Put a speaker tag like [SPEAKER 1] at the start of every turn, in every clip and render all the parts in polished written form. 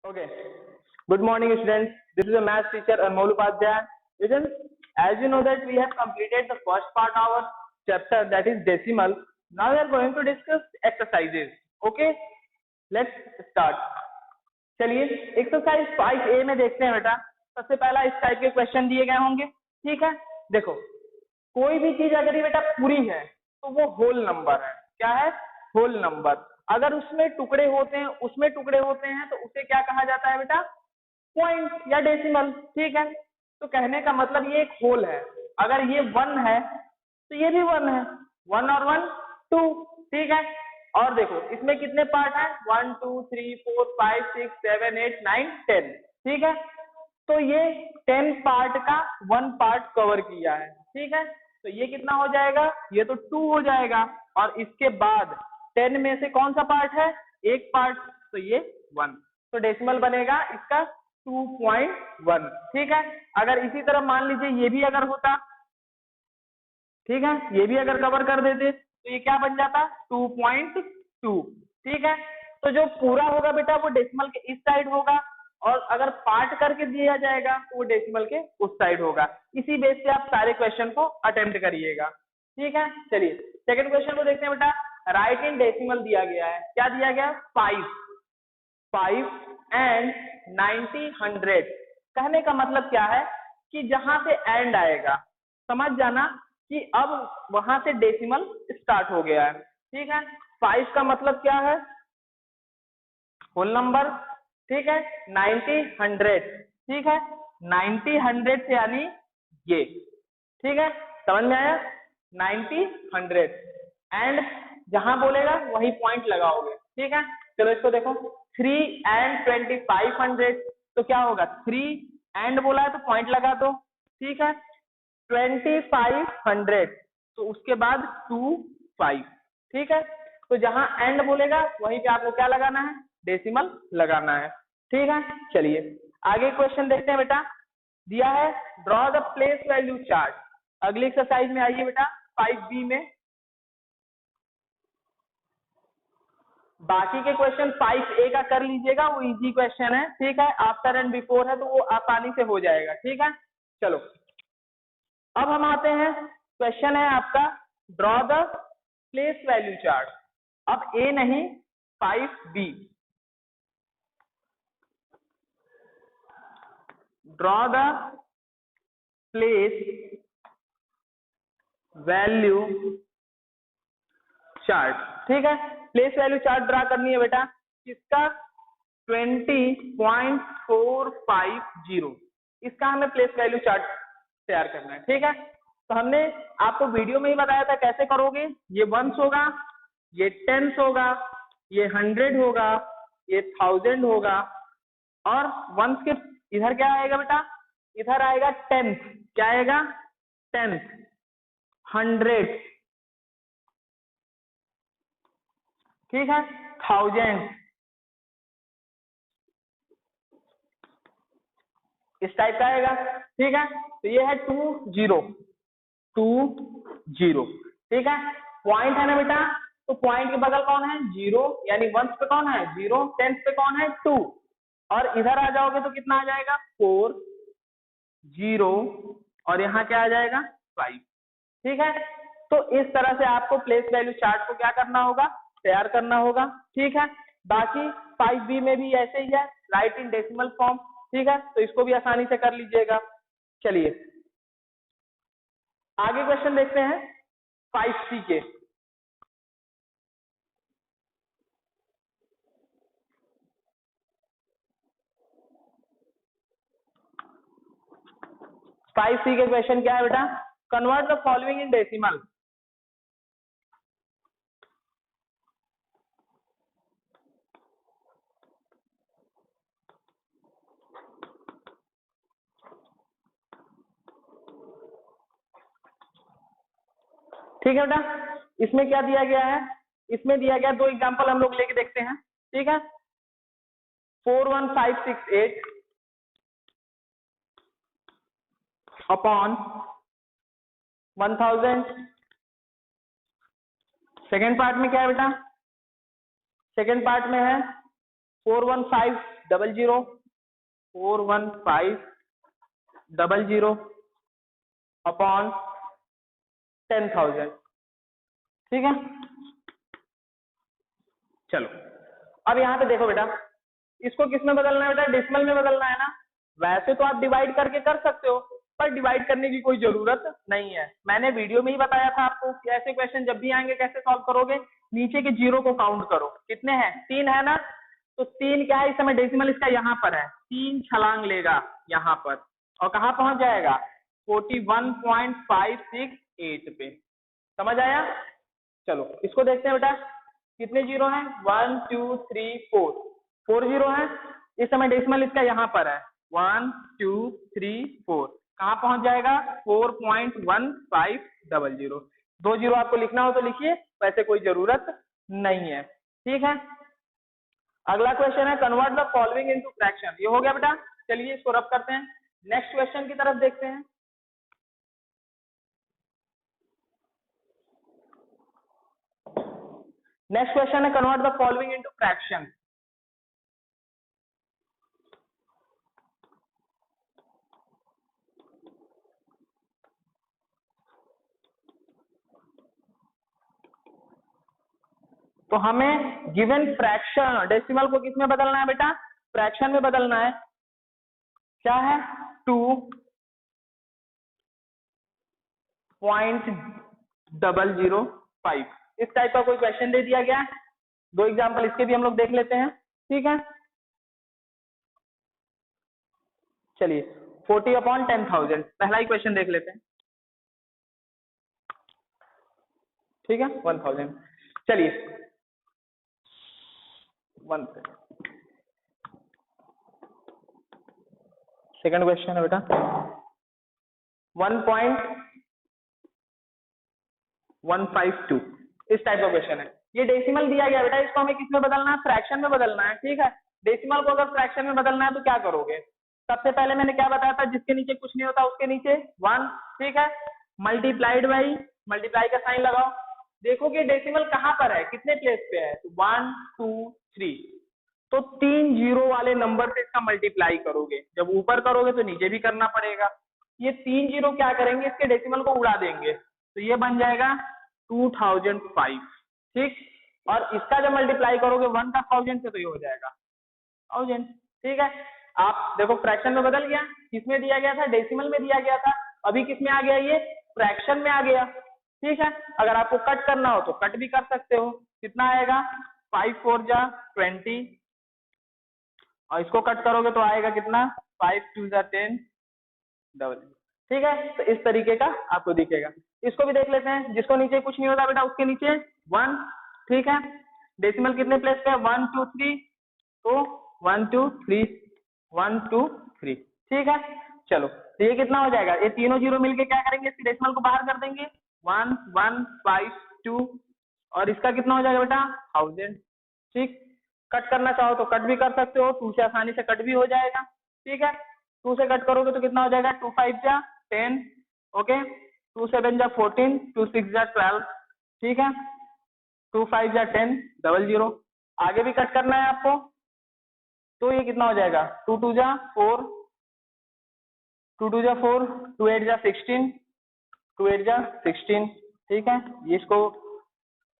[SPEAKER 1] Okay. Good morning, students. This is a math teacher, Anmol Upadhyay. Students, as you know that we have completed the first part of our chapter, that is decimal. Now we are going to discuss exercises. Okay. Let's start. चलिए exercise 5A में देखते हैं बेटा। सबसे पहला इस type के question दिए गए होंगे। ठीक है, देखो कोई भी चीज अगर ये बेटा पूरी है तो वो होल नंबर है। क्या है? Whole number. अगर उसमें टुकड़े होते हैं तो उसे क्या कहा जाता है बेटा? पॉइंट या डेसिमल। ठीक है, तो कहने का मतलब ये एक होल है। अगर ये 1 है तो ये भी 1 है। 1 और 1 2। ठीक है, और देखो इसमें कितने पार्ट हैं? 1 2 3 4 5 6 7 8 9 10। ठीक है, तो ये 10 पार्ट का 1 पार्ट कवर किया है। ठीक है, तो ये कितना हो जाएगा? ये तो 2 हो जाएगा। और इसके बाद 10 में से कौन सा पार्ट है? एक पार्ट, तो ये 1। तो डेसिमल बनेगा इसका 2.1। ठीक है, अगर इसी तरह मान लीजिए ये भी अगर होता, ठीक है, ये भी अगर कवर कर देते तो ये क्या बन जाता? 2.2। ठीक है, तो जो पूरा होगा बेटा वो डेसिमल के इस साइड होगा, और अगर पार्ट करके दिया जाएगा तो वो डेसिमल के उस साइड होगा। इसी बेस पे आप सारे क्वेश्चन को अटेम्प्ट करिएगा। ठीक है, चलिए सेकंड क्वेश्चन को देखते हैं बेटा। राइट इन डेसिमल दिया गया है। क्या दिया गया? 5 एंड 90 100। कहने का मतलब क्या है कि जहां से एंड आएगा समझ जाना कि अब वहां से डेसिमल स्टार्ट हो गया है। ठीक है, 5 का मतलब क्या है? Whole number. ठीक है, 90 100। ठीक है, 90 100 से यानी ये। ठीक है, समझ में आया? 90 100 एंड जहां बोलेगा वही पॉइंट लगाओगे। ठीक है, चलो इसको देखो। 3 एंड 2500, तो क्या होगा? 3 एंड बोला है तो पॉइंट लगा दो। ठीक है, 2500 तो उसके बाद 2 5। ठीक है, तो जहां एंड बोलेगा वहीं पे आपको क्या लगाना है? डेसिमल लगाना है। ठीक है, चलिए आगे क्वेश्चन देखते हैं बेटा। दिया है draw the place value chart. अगली एक्सरसाइज में आइए बेटा 5B में। बाकी के क्वेश्चन 5A का कर लीजिएगा, वो इजी क्वेश्चन है। ठीक है, आफ्टर एंड बिफोर है तो वो आसानी से हो जाएगा। ठीक है, चलो अब हम आते हैं, क्वेश्चन है आपका draw the place value chart. अब ए नहीं, 5B। Draw the place value chart. ठीक है, प्लेस वैल्यू चार्ट ड्रा करनी है बेटा। किसका? 20.450। इसका हमें प्लेस वैल्यू चार्ट तैयार करना है। ठीक है, तो हमने आपको वीडियो में ही बताया था कैसे करोगे। ये 1s होगा, ये 10s होगा, ये 100 होगा, ये 1000 होगा, और 1s के इधर क्या आएगा बेटा? इधर आएगा 10th। क्या आएगा? 10th। 100। ठीक है, 1000 इस टाइप का आएगा। ठीक है, तो ये है 20। ठीक है, पॉइंट है ना बेटा, तो पॉइंट के बगल कौन है? 0, यानी 1s पे कौन है? 0, 10th पे कौन है? 2, और इधर आ जाओगे तो कितना आ जाएगा? 4 0, और यहाँ क्या आ जाएगा? 5। ठीक है, तो इस तरह से आपको प्लेस वैल्यू चार्ट को क्या करना होगा? तैयार करना होगा। ठीक है, बाकी 5B में भी ऐसे ही है, राइट इन डेसिमल फॉर्म। ठीक है, तो इसको भी आसानी से कर लीजिएगा। चलिए आगे क्वेश्चन देखते हैं 5C के। फाइव सी के क्वेश्चन क्या है बेटा? Convert the following in decimal. ठीक है बेटा, इसमें क्या दिया गया है? इसमें दिया गया, दो एग्जांपल हम लोग लेके देखते हैं। ठीक है, 41568 अपॉन 1000। सेकेंड पार्ट में क्या है बेटा? सेकेंड पार्ट में है 41500 41500 अपॉन 10,000। ठीक है, चलो अब यहाँ पे देखो बेटा, इसको किस में बदलना है बेटा, डेसिमल में बदलना है ना। वैसे तो आप डिवाइड करके कर सकते हो, पर डिवाइड करने की कोई जरूरत नहीं है। मैंने वीडियो में ही बताया था आपको कि ऐसे क्वेश्चन जब भी आएंगे कैसे सॉल्व करोगे, नीचे के जीरो को काउंट करो, कितने हैं, 3 है ना। तो 3 क्या है, इस समय डेसिमल इसका यहाँ पर है, 3 छलांग लेगा यहाँ पर और कहाँ पहुंच जाएगा, 41.568 पे। समझ आया। चलो इसको देखते हैं बेटा, कितने जीरो हैं, 1 2 3 4, 4 जीरो है। इस समय डेसिमल इसका यहाँ पर है, 1 2 3 4, कहाँ पहुंच जाएगा, 4.1500। 2 जीरो आपको लिखना हो तो लिखिए, वैसे कोई जरूरत नहीं है। ठीक है, अगला क्वेश्चन है convert the following into fraction. ये हो गया बेटा, चलिए इसको रब करते हैं, नेक्स्ट क्वेश्चन की तरफ देखते हैं। नेक्स्ट क्वेश्चन है convert the following into fraction. तो हमें गिवन फ्रैक्शन डेसिमल को किस में बदलना है बेटा, फ्रैक्शन में बदलना है। क्या है, 2.005, इस टाइप का कोई क्वेश्चन दे दिया गया है। 2 एग्जांपल इसके भी हम लोग देख लेते हैं। ठीक है, चलिए 40/10,000 पहला ही क्वेश्चन देख लेते हैं। ठीक है, 1000, चलिए 1 सेकंड क्वेश्चन है बेटा, 1.152, इस टाइप का क्वेश्चन है। ये डेसिमल दिया गया बेटा, इसको हमें किस में बदलना है, फ्रैक्शन में बदलना है। ठीक है, डेसिमल को अगर फ्रैक्शन में बदलना है तो क्या करोगे, सबसे पहले मैंने क्या बताया था, जिसके नीचे कुछ नहीं होता उसके नीचे 1। ठीक है, मल्टीप्लाइड बाई, मल्टीप्लाई का साइन लगाओ, देखो कि डेसिमल कहां पर है, कितने प्लेस पे है, 1 2 3, तो 3 जीरो वाले नंबर से इसका मल्टीप्लाई करोगे। जब ऊपर करोगे तो नीचे भी करना पड़ेगा। ये 3 जीरो क्या करेंगे, इसके डेसिमल को उड़ा देंगे, तो ये बन जाएगा 2005। ठीक, और इसका जब मल्टीप्लाई करोगे 1 का 1000 से तो ये हो जाएगा 1000। ठीक है, आप देखो फ्रैक्शन में बदल गया, किसमें दिया गया था, डेसिमल में दिया गया था, अभी किसमें आ गया, ये फ्रैक्शन में आ गया। ठीक है, अगर आपको कट करना हो तो कट भी कर सकते हो, कितना आएगा, 5 4 जा 20, और इसको कट करोगे तो आएगा कितना, 5 2 जा 10 डबल। ठीक है, तो इस तरीके का आपको दिखेगा। इसको भी देख लेते हैं, जिसको नीचे कुछ नहीं होता बेटा उसके नीचे 1। ठीक है, डेसिमल कितने प्लेस पे है, 1 2 3, तो 1 2 3 1 2 3। ठीक है, चलो तो ये कितना हो जाएगा, ये तीनों जीरो मिलके क्या करेंगे, इसके डेसिमल को बाहर कर देंगे, 1 1 5 2, और इसका कितना हो जाएगा बेटा 1000। ठीक, कट करना चाहो तो कट भी कर सकते हो, 2 से आसानी से कट भी हो जाएगा। ठीक है, 2 से कट करोगे तो कितना हो जाएगा, 2 5 जा 10, ओके, 2 7 जा 14, 2 6 जा 12। ठीक है, 2 5 जा 10 डबल जीरो। आगे भी कट करना है आपको, तो ये कितना हो जाएगा, 2 2 जा 4, 2 2 जा 4, 2 8 जा 16, 2 8 जा 16। ठीक है, ये इसको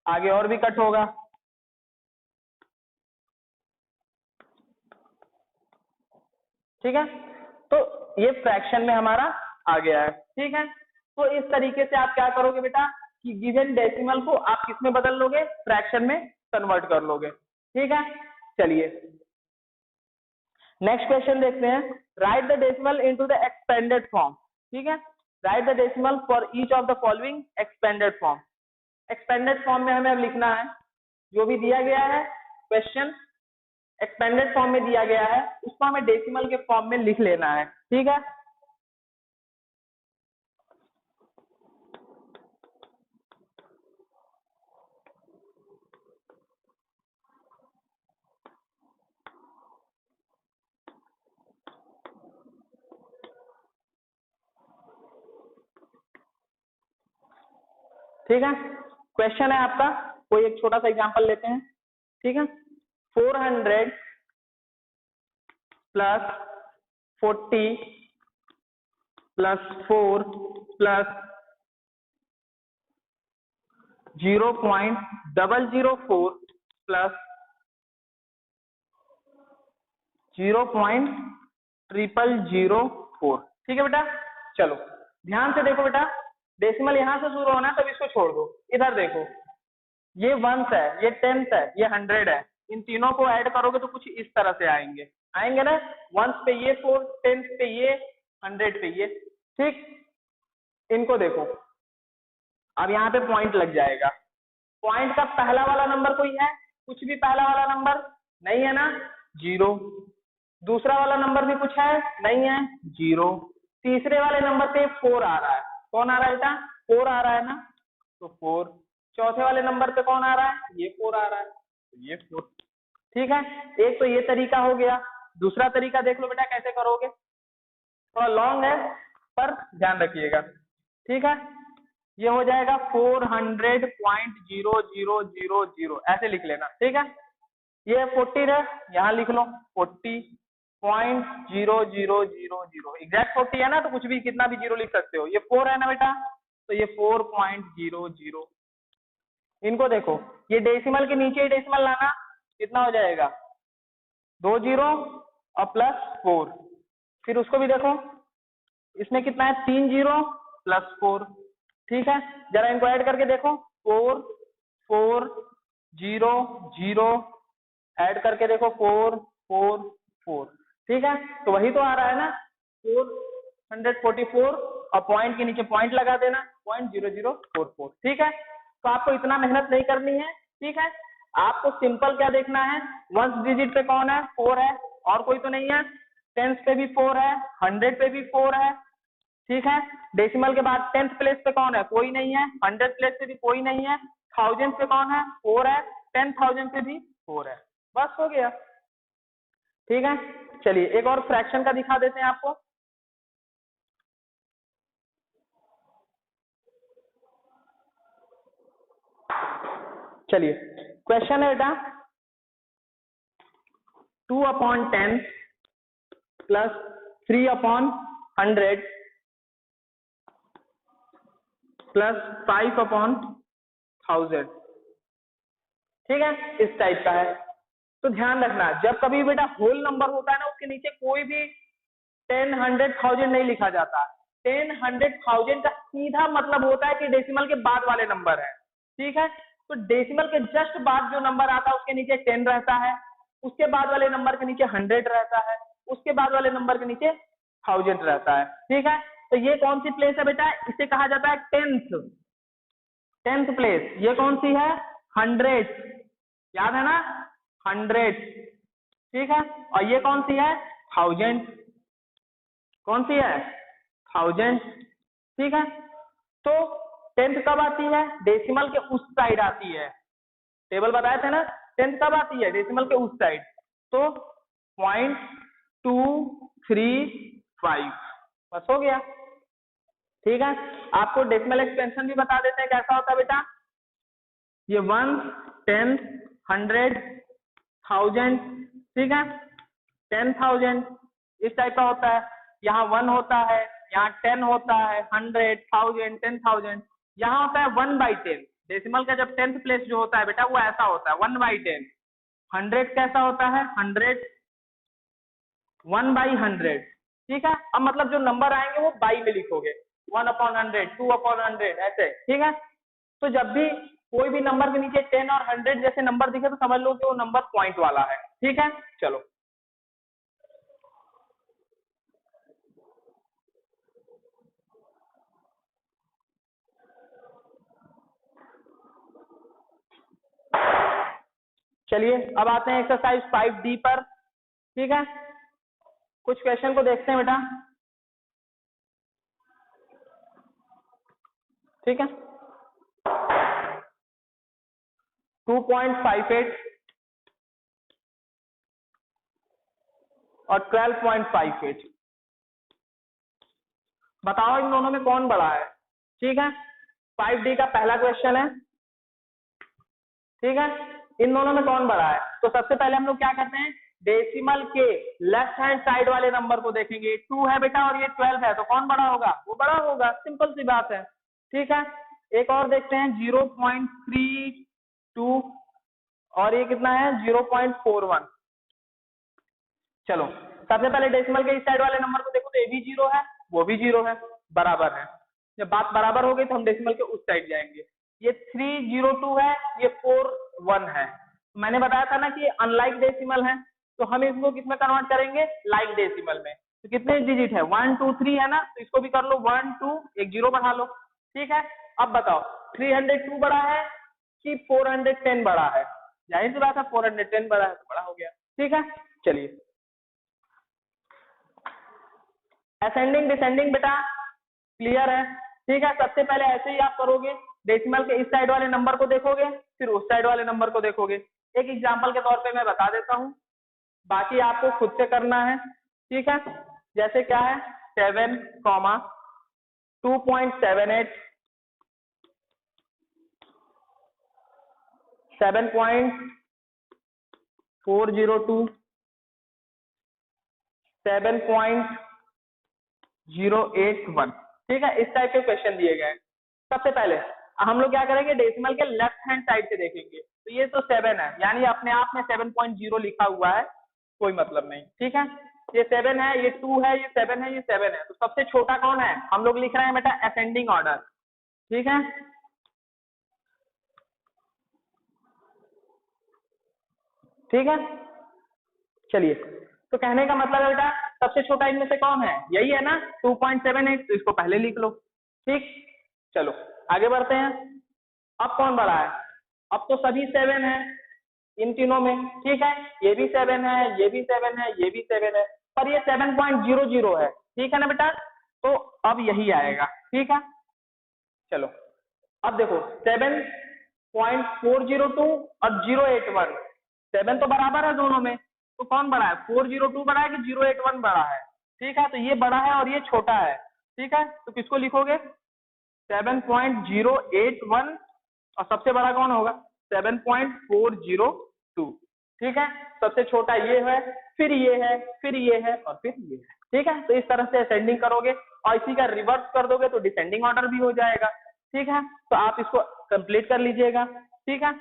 [SPEAKER 1] आगे और भी कट होगा। ठीक है, तो ये फ्रैक्शन में हमारा आ गया है। ठीक है, तो इस तरीके से आप क्या करोगे बेटा, कि गिवन डेसिमल को आप किस में बदल लोगे, फ्रैक्शन में कन्वर्ट कर लोगे। ठीक है, चलिए नेक्स्ट क्वेश्चन देखते हैं, right the decimal into the expanded form. ठीक है, right the decimal for each of the following expanded form. Expanded form में हमें अब लिखना है, जो भी दिया गया है क्वेश्चन एक्सपेंडेड फॉर्म में दिया गया है, उसको हमें डेसिमल के फॉर्म में लिख लेना है। ठीक है, ठीक है, क्वेश्चन है आपका, कोई एक छोटा सा एग्जांपल लेते हैं। ठीक है, 400 प्लस 40 प्लस 4 प्लस 0.004 प्लस 0.0004। ठीक है बेटा, चलो ध्यान से देखो बेटा, डेसिमल यहां से शुरू होना है, तब इसको छोड़ दो। इधर देखो, ये वंस है, ये टेंथ है, ये 100 है। इन तीनों को ऐड करोगे तो कुछ इस तरह से आएंगे, आएंगे ना। वंस पे ये 4, टेंथ पे ये, 100 पे ये। ठीक, इनको देखो, अब यहाँ पे पॉइंट लग जाएगा। पॉइंट का पहला वाला नंबर कोई है? कुछ भी पहला वाला नंबर नहीं है ना, 0। दूसरा वाला नंबर भी कुछ है? नहीं है, 0। तीसरे वाले नंबर पे 4 आ रहा है। कौन आ रहा है बेटा? 4 आ रहा है ना, तो 4। चौथे वाले नंबर पे कौन आ रहा है? ये 4 आ रहा है, तो ये 4। ठीक है, एक तो ये तरीका हो गया। दूसरा तरीका देख लो बेटा कैसे करोगे, थोड़ा लॉन्ग है पर ध्यान रखिएगा। ठीक है, ये हो जाएगा 400.0000 ऐसे लिख लेना। ठीक है, ये 40 है, यहाँ लिख लो 40.0000। एग्जैक्ट 40 है ना, तो कुछ भी कितना भी जीरो लिख सकते हो। ये 4 है ना बेटा, तो ये 4.00। इनको देखो, ये डेसिमल के नीचे ही डेसिमल लाना, कितना हो जाएगा? 2 जीरो और प्लस 4। फिर उसको भी देखो, इसमें कितना है? 3 जीरो प्लस 4। ठीक है, जरा इनको ऐड करके देखो, 4 4 0 0, ऐड करके देखो 4 4 4। ठीक है, तो वही तो आ रहा है ना, 444, और पॉइंट के नीचे पॉइंट लगा देना, 0.0044। ठीक है, तो आपको इतना मेहनत नहीं करनी है। ठीक है, आपको सिंपल क्या देखना है, वंस डिजिट पे कौन है? 4 है, और कोई तो नहीं है। टेंथ पे भी 4 है, 100 पे भी 4 है। ठीक है, डेसिमल के बाद 10th प्लेस पे कौन है? कोई नहीं है। 100 प्लेस पे भी कोई नहीं है। 1000 पे कौन है? 4 है। 10,000 पे भी 4 है। बस हो गया। ठीक है, चलिए एक और फ्रैक्शन का दिखा देते हैं आपको। चलिए, क्वेश्चन है बेटा, 2/10 प्लस 3/100 प्लस 5/1000। ठीक है, इस टाइप का है। तो ध्यान रखना, जब कभी बेटा होल नंबर होता है ना, उसके नीचे कोई भी 10, 100, 1000 नहीं लिखा जाता। 10, 100, 1000 का सीधा मतलब होता है कि डेसिमल के बाद वाले नंबर है। ठीक है, तो डेसिमल के जस्ट बाद जो नंबर आता है उसके नीचे 10 रहता है, उसके बाद वाले नंबर के नीचे 100 रहता है, उसके बाद वाले नंबर के नीचे 1000 रहता है। ठीक है, तो ये कौन सी प्लेस है बेटा? इसे कहा जाता है 10th। 10th प्लेस ये कौन सी है? 100। याद है ना, 100। ठीक है, और ये कौन सी है? 1000। कौन सी है? 1000। ठीक है, तो 10th कब आती है? डेसिमल के उस साइड आती है। टेबल बताए थे ना, 10th कब आती है? डेसिमल के उस साइड। तो 0.235 बस हो गया। ठीक है, आपको डेसिमल एक्सपेंशन भी बता देते हैं कैसा होता है बेटा। ये 1, 10, 100, 1000। ठीक है, 10,000 इस टाइप का होता है। यहाँ 1 होता है, यहाँ 10 होता है, 100, 1000, 10,000। यहाँ होता है 1/10। डेसिमल का जब 10th प्लेस जो होता है बेटा, वो ऐसा होता है 1/10। 100 कैसा होता है? 100 1/100। ठीक है, अब मतलब जो नंबर आएंगे वो बाई में लिखोगे, 1/100, 2/100 ऐसे। ठीक है, तो जब भी कोई भी नंबर के नीचे 10 और 100 जैसे नंबर दिखे तो समझ लो कि वो नंबर पॉइंट वाला है। ठीक है, चलो चलिए अब आते हैं एक्सरसाइज 5D पर। ठीक है, कुछ क्वेश्चन को देखते हैं बेटा। ठीक है, 2.58 और 12.58। बताओ इन दोनों में कौन बड़ा है? ठीक है, 5D का पहला क्वेश्चन है। ठीक है, इन दोनों में कौन बड़ा है? तो सबसे पहले हम लोग क्या करते हैं, डेसिमल के लेफ्ट हैंड साइड वाले नंबर को देखेंगे। 2 है बेटा और ये 12 है, तो कौन बड़ा होगा? वो बड़ा होगा, सिंपल सी बात है। ठीक है, एक और देखते हैं 0.32 और ये कितना है 0.41। चलो सबसे पहले डेसिमल के इस साइड वाले नंबर को देखो, तो ये भी 0 है, वो भी 0 है, बराबर है। जब बात बराबर हो गई तो हम डेसिमल के उस साइड जाएंगे। ये 302 है, ये 41 है। मैंने बताया था ना कि अनलाइक डेसिमल है, तो हम इसको किसमें कन्वर्ट करेंगे? लाइक डेसिमल में। तो कितने डिजिट है? 1 2 3 है ना, तो इसको भी कर लो 1 2, एक 0 बढ़ा लो। ठीक है, अब बताओ 302 बड़ा है कि 410 बड़ा है? जाहिर सी बात है 410 बड़ा है, तो बड़ा हो गया। ठीक है, चलिए असेंडिंग डिसेंडिंग बेटा क्लियर है। ठीक है, सबसे पहले ऐसे ही आप करोगे, डेसिमल के इस साइड वाले नंबर को देखोगे, फिर उस साइड वाले नंबर को देखोगे। एक एग्जांपल के तौर पे मैं बता देता हूं, बाकी आपको खुद से करना है। ठीक है, जैसे क्या है 7, 2.78, 7.402, 7.081। ठीक है, इस टाइप के क्वेश्चन दिए गए हैं। सबसे पहले हम लोग क्या करेंगे? डेसिमल के लेफ्ट हैंड साइड से देखेंगे, तो ये तो 7 है, यानी अपने आप में 7.0 लिखा हुआ है, कोई मतलब नहीं। ठीक है, ये 7 है, ये 2 है, ये 7 है, ये 7 है, तो सबसे छोटा कौन है? हम लोग लिख रहे हैं बेटा असेंडिंग ऑर्डर। ठीक है, ठीक है, चलिए, तो कहने का मतलब है बेटा सबसे छोटा इनमें से कौन है? यही है ना 2.78, तो इसको पहले लिख लो। ठीक, चलो आगे बढ़ते हैं। अब कौन बड़ा है? अब तो सभी 7 है इन तीनों में। ठीक है, ये भी 7 है, ये भी 7 है, ये भी 7 है, पर ये 7.00 है। ठीक है ना बेटा, तो अब यही आएगा। ठीक है, चलो अब देखो 7.402 और 081, 7 तो बराबर है दोनों में, तो कौन बड़ा है? 402 बड़ा है कि 081 बड़ा है? ठीक है, तो ये बड़ा है और ये छोटा है। ठीक है, तो किसको लिखोगे? 7.081, और सबसे बड़ा कौन होगा? 7.402। ठीक है, सबसे छोटा ये है, फिर ये है, फिर ये है, और फिर ये है। ठीक है, तो इस तरह से असेंडिंग करोगे और इसी का रिवर्स कर दोगे तो डिसेंडिंग ऑर्डर भी हो जाएगा। ठीक है, तो आप इसको कंप्लीट कर लीजिएगा। ठीक है,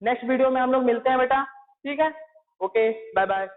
[SPEAKER 1] नेक्स्ट वीडियो में हम लोग मिलते हैं बेटा। ठीक है, ओके, बाय बाय।